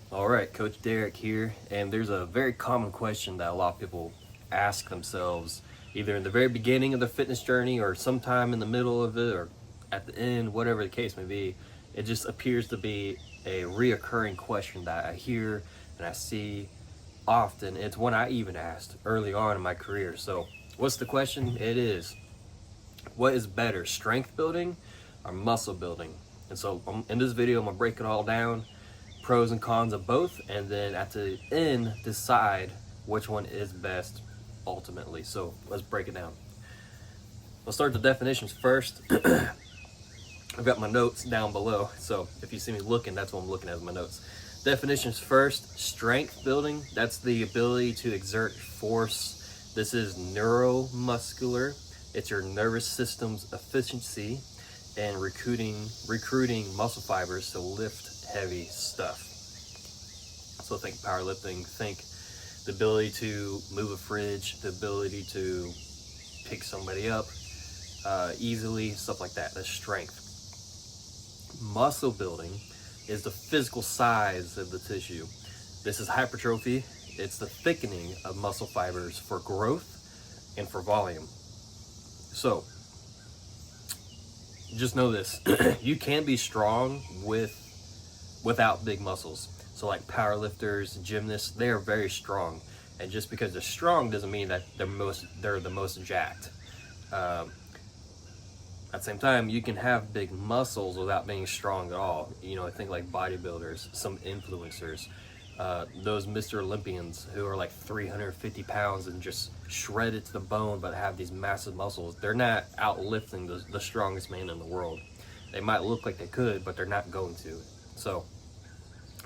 All right, Coach Derek here, and there's a very common question that a lot of people ask themselves either in the very beginning of their fitness journey or sometime in the middle of it or at the end, whatever the case may be. It just appears to be a reoccurring question that I hear and I see often. It's one I even asked early on in my career. So, what's the question? It is, what is better, strength building or muscle building? And so in this video, I'm gonna break it all down, pros and cons of both, and then at the end, decide which one is best ultimately. So let's break it down. Let's start the definitions first. I've got my notes down below, so if you see me looking, that's what I'm looking at, my notes. Definitions first, strength building, that's the ability to exert force. This is neuromuscular. It's your nervous system's efficiency and recruiting muscle fibers to lift heavy stuff. So think powerlifting, think the ability to move a fridge, the ability to pick somebody up easily, stuff like that. That's strength. Muscle building is the physical size of the tissue. This is hypertrophy. It's the thickening of muscle fibers for growth and for volume. So just know this. You can be strong without big muscles. So like powerlifters, gymnasts, they are very strong. And just because they're strong doesn't mean that they're the most jacked. At the same time, you can have big muscles without being strong at all. You know, I think like bodybuilders, some influencers, those Mr. Olympians who are like 350 pounds and just shredded to the bone, but have these massive muscles. They're not outlifting the strongest man in the world. They might look like they could, but they're not going to. So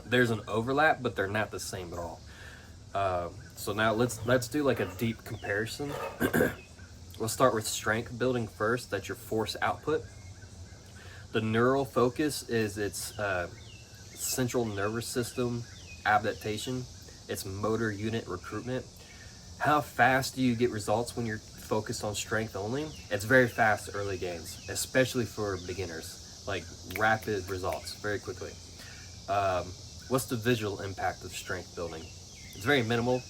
there's an overlap, but they're not the same at all. So now let's do like a deep comparison. Let's start with strength building first. That's your force output. The neural focus is its central nervous system adaptation. It's motor unit recruitment. How fast do you get results when you're focused on strength only? It's very fast early gains, especially for beginners. Like rapid results very quickly. What's the visual impact of strength building? It's very minimal.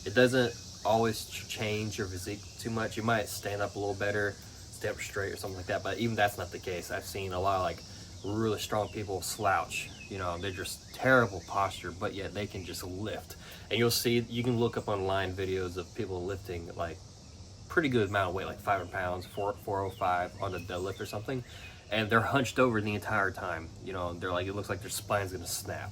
It doesn't always change your physique too much. You might stand up a little better, stay up straight or something like that, but even that's not the case. I've seen a lot of like really strong people slouch. You know, they're just terrible posture, but yet they can just lift. And you'll see, you can look up online videos of people lifting like pretty good amount of weight, like 500 pounds, 405 on a deadlift or something, and they're hunched over the entire time. You know, they're like, it looks like their spine's gonna snap.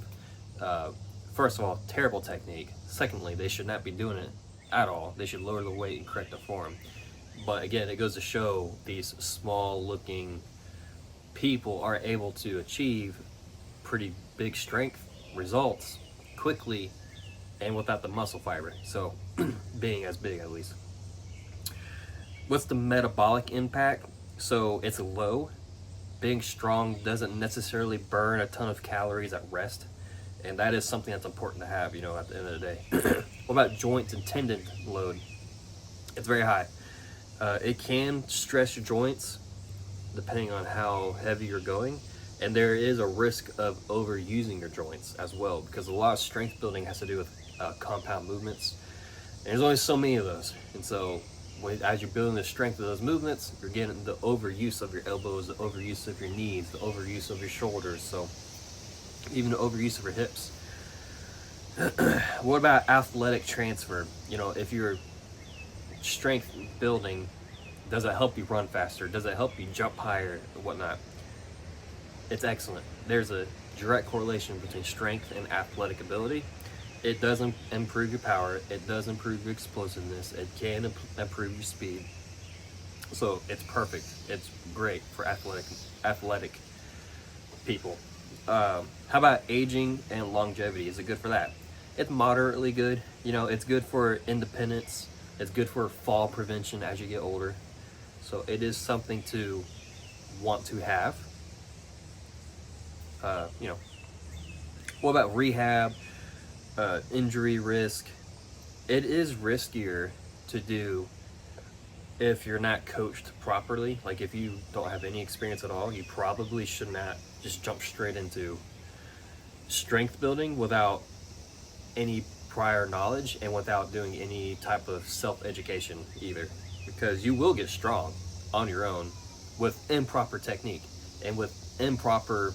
First of all, terrible technique. Secondly, they should not be doing it at all. They should lower the weight and correct the form. But again, it goes to show these small looking people are able to achieve pretty big strength results quickly and without the muscle fiber. So being as big at least. What's the metabolic impact? So it's low. Being strong doesn't necessarily burn a ton of calories at rest. And that is something that's important to have, you know, at the end of the day. What about joints and tendon load? It's very high. It can stress your joints depending on how heavy you're going. And there is a risk of overusing your joints as well, because a lot of strength building has to do with compound movements. And there's only so many of those. And so as you're building the strength of those movements, you're getting the overuse of your elbows, the overuse of your knees, the overuse of your shoulders. So even the overuse of your hips. What about athletic transfer? You know, if you're strength building, does it help you run faster? Does it help you jump higher and whatnot? It's excellent. There's a direct correlation between strength and athletic ability. It does improve your power. It does improve your explosiveness. It can improve your speed. So it's perfect. It's great for athletic people. How about aging and longevity? Is it good for that? It's moderately good. You know, it's good for independence. It's good for fall prevention as you get older. So it is something to want to have. You know, what about rehab, injury risk? It is riskier to do if you're not coached properly. Like if you don't have any experience at all, you probably should not just jump straight into strength building without any prior knowledge and without doing any type of self-education either, because you will get strong on your own with improper technique and with improper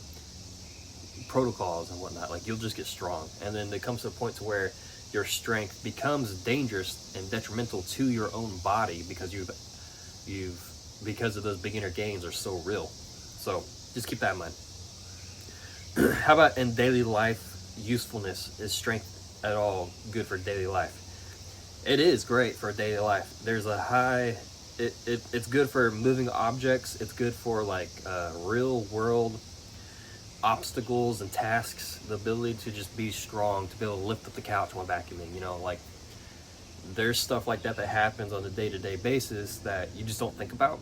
protocols and whatnot. Like, you'll just get strong, and then it comes to a point to where your strength becomes dangerous and detrimental to your own body because because of those beginner gains are so real. So just keep that in mind. How about in daily life usefulness? Is strength at all good for daily life? It is great for daily life. There's a high, it's good for moving objects. It's good for like real world obstacles and tasks. The ability to just be strong, to be able to lift up the couch while vacuuming, you know, like there's stuff like that that happens on a day-to-day basis that you just don't think about.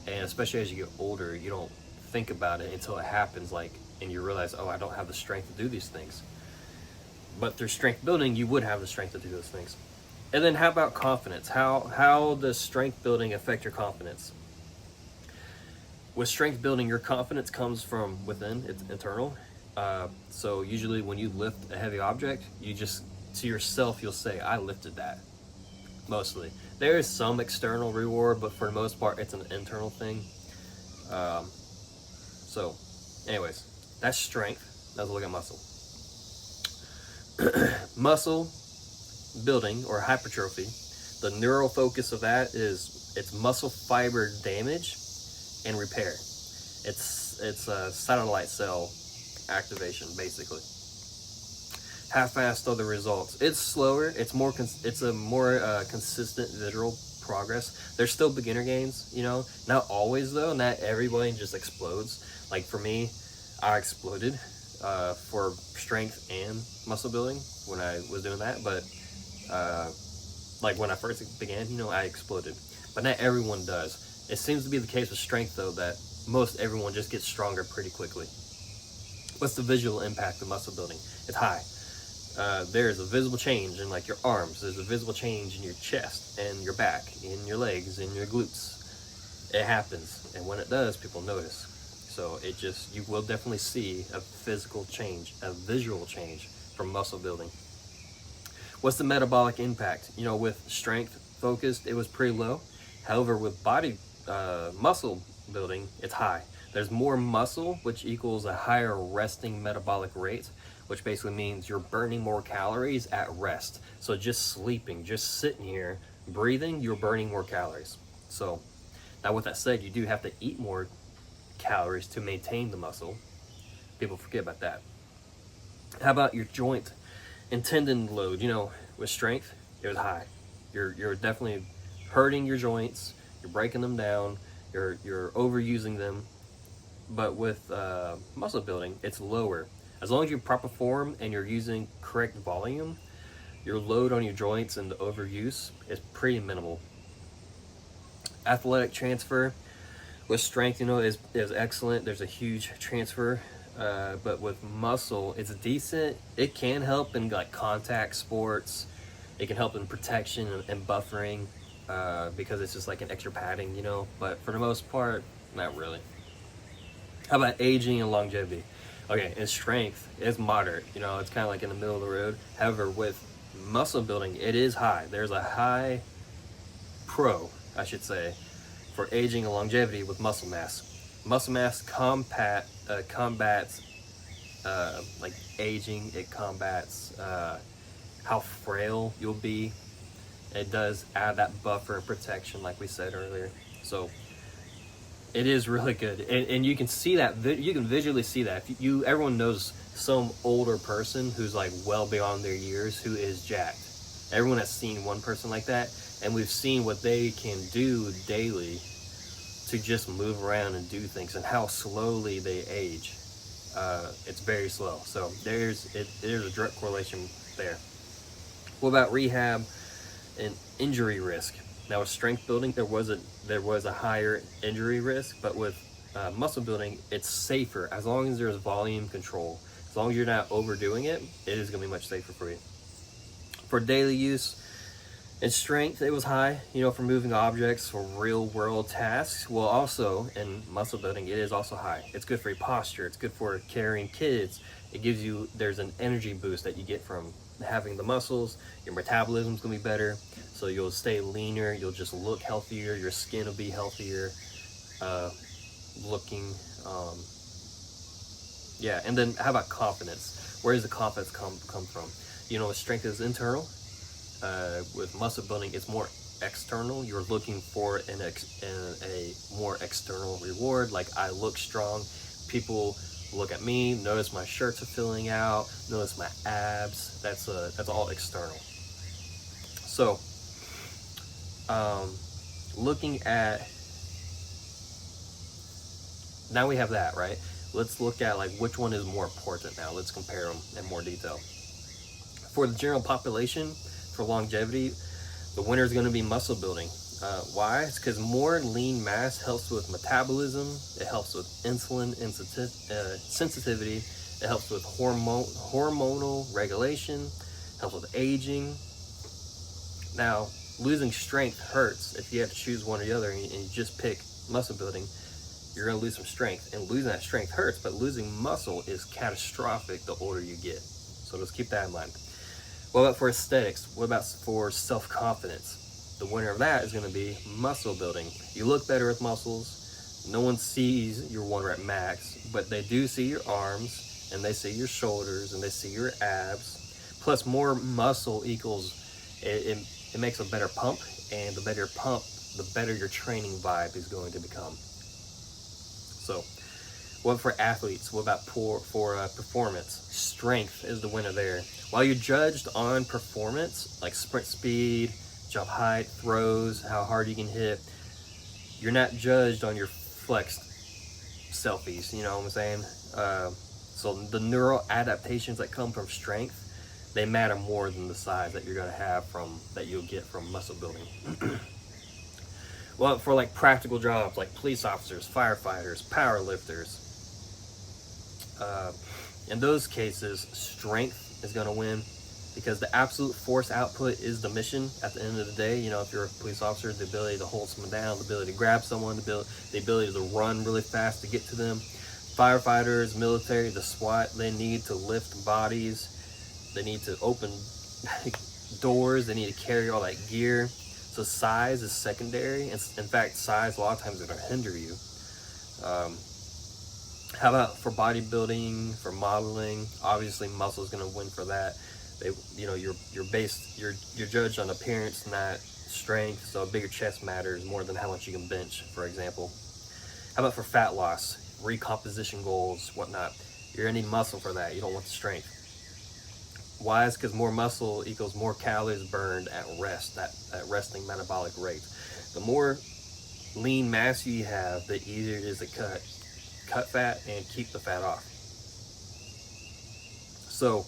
And especially as you get older, you don't think about it until it happens, like, and you realize, oh, I don't have the strength to do these things. But through strength building, you would have the strength to do those things. And then how about confidence? How does strength building affect your confidence? With strength building, your confidence comes from within. It's internal. So usually when you lift a heavy object, you just, to yourself, you'll say, I lifted that. Mostly. There is some external reward, but for the most part, it's an internal thing. So anyways, that's strength. Let's look at muscle. Muscle building or hypertrophy, the neural focus of that is it's muscle fiber damage and repair. It's a satellite cell activation, basically. How fast are the results? It's slower. It's a more consistent visual progress. There's still beginner gains, you know. Not always though. Not everybody just explodes. Like for me, I exploded for strength and muscle building when I was doing that. But like when I first began, you know, I exploded. But not everyone does. It seems to be the case with strength though, that most everyone just gets stronger pretty quickly. What's the visual impact of muscle building? It's high. There's a visible change in like your arms. There's a visible change in your chest and your back, in your legs, in your glutes. It happens, and when it does, people notice. So you will definitely see a physical change, a visual change from muscle building. What's the metabolic impact? You know, with strength focused, it was pretty low. However, with body muscle building, it's high. There's more muscle, which equals a higher resting metabolic rate, which basically means you're burning more calories at rest. So just sleeping, just sitting here, breathing, you're burning more calories. So now with that said, you do have to eat more calories to maintain the muscle. People forget about that. How about your joint and tendon load? You know, with strength, it was high. You're definitely hurting your joints, you're breaking them down, you're overusing them. But with muscle building, it's lower. As long as you proper form and you're using correct volume, your load on your joints and the overuse is pretty minimal. Athletic transfer with strength, you know, is excellent. There's a huge transfer, but with muscle, it's decent. It can help in like contact sports. It can help in protection and buffering because it's just like an extra padding, you know. But for the most part, not really. How about aging and longevity? Okay, in strength, it's moderate. You know, it's kind of like in the middle of the road. However, with muscle building, it is high. There's a high I should say, for aging and longevity with muscle mass. Muscle mass combats like aging. It combats how frail you'll be. It does add that buffer and protection, like we said earlier. So it is really good, and you can see that. You can visually see that. Everyone knows some older person who's like well beyond their years who is jacked. Everyone has seen one person like that, and we've seen what they can do daily to just move around and do things, and how slowly they age. It's very slow. So there's a direct correlation there. What about rehab and injury risk? Now with strength building, there was a higher injury risk, but with muscle building, it's safer as long as there's volume control. As long as you're not overdoing it, it is going to be much safer for you. For daily use and strength, it was high, you know, for moving objects, for real world tasks. Well, also in muscle building, it is also high. It's good for your posture. It's good for carrying kids, it gives you, there's an energy boost that you get from having the muscles. Your metabolism's gonna be better, so you'll stay leaner, you'll just look healthier, your skin will be healthier looking. Yeah, and then how about confidence? Where does the confidence come from? You know, strength is internal. With muscle building, it's more external. You're looking for a more external reward. Like, I look strong, people look at me, notice my shirts are filling out, notice my abs. That's all external. So looking at, now we have that, right? Let's look at like which one is more important now. Let's compare them in more detail. For the general population, for longevity, the winner is going to be muscle building. Why? It's because more lean mass helps with metabolism, it helps with insulin sensitivity, it helps with hormonal regulation, helps with aging. Now, losing strength hurts. If you have to choose one or the other and you just pick muscle building, you're going to lose some strength, and losing that strength hurts, but losing muscle is catastrophic the older you get. So just keep that in mind. What about for aesthetics? What about for self-confidence? The winner of that is going to be muscle building. You look better with muscles. No one sees your 1 rep max, but they do see your arms, and they see your shoulders, and they see your abs. Plus, more muscle equals, it makes a better pump, and the better pump, the better your training vibe is going to become. So, what for athletes? What about for performance? Strength is the winner there. While you're judged on performance, like sprint speed, jump height, throws, how hard you can hit, you're not judged on your flexed selfies, you know what I'm saying? So the neural adaptations that come from strength, they matter more than the size that you're going to have that you'll get from muscle building. Well, for like practical jobs like police officers, firefighters, power lifters, in those cases, strength is going to win, because the absolute force output is the mission at the end of the day. You know, if you're a police officer, the ability to hold someone down, the ability to grab someone, the ability to run really fast to get to them. Firefighters, military, the SWAT, they need to lift bodies, they need to open doors, they need to carry all that gear. So size is secondary. In fact, size a lot of times is going to hinder you. How about for bodybuilding, for modeling? Obviously, muscle is going to win for that. You're judged on appearance, not strength. So a bigger chest matters more than how much you can bench, for example. How about for fat loss, recomposition goals, whatnot? You're going to need muscle for that. You don't want the strength. Why? Is because more muscle equals more calories burned at rest, at resting metabolic rate. The more lean mass you have, the easier it is to cut fat and keep the fat off. So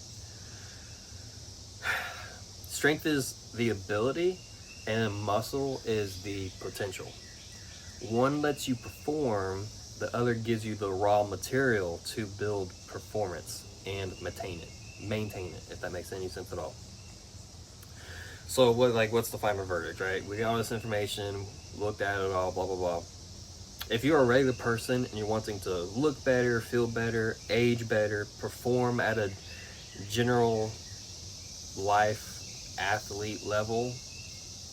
strength is the ability and muscle is the potential. One lets you perform, the other gives you the raw material to build performance and maintain it, if that makes any sense at all. So what's the final verdict, right? We got all this information, looked at it all, blah blah blah. If you're a regular person and you're wanting to look better, feel better, age better, perform at a general life athlete level,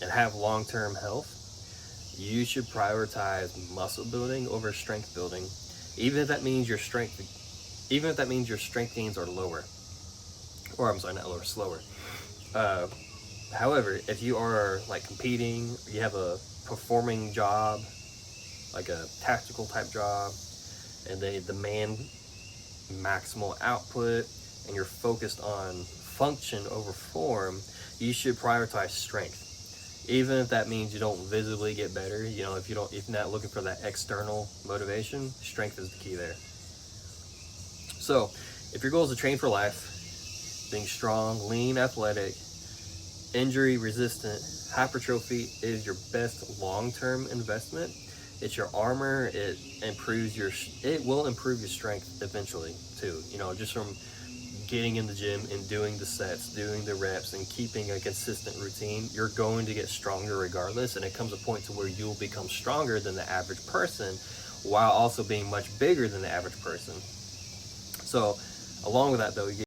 and have long-term health, you should prioritize muscle building over strength building, even if that means your strength gains are lower. Or I'm sorry, not lower, slower. However, if you are like competing, you have a performing job, like a tactical type job, and they demand maximal output, and you're focused on function over form, you should prioritize strength. Even if that means you don't visibly get better, you know, if you're not looking for that external motivation, strength is the key there. So, if your goal is to train for life, being strong, lean, athletic, injury resistant, hypertrophy is your best long-term investment. It's your armor. It will improve your strength eventually too. You know, just from getting in the gym and doing the sets, doing the reps, and keeping a consistent routine, you're going to get stronger regardless. And it comes a point to where you'll become stronger than the average person, while also being much bigger than the average person. So Along with that, though, you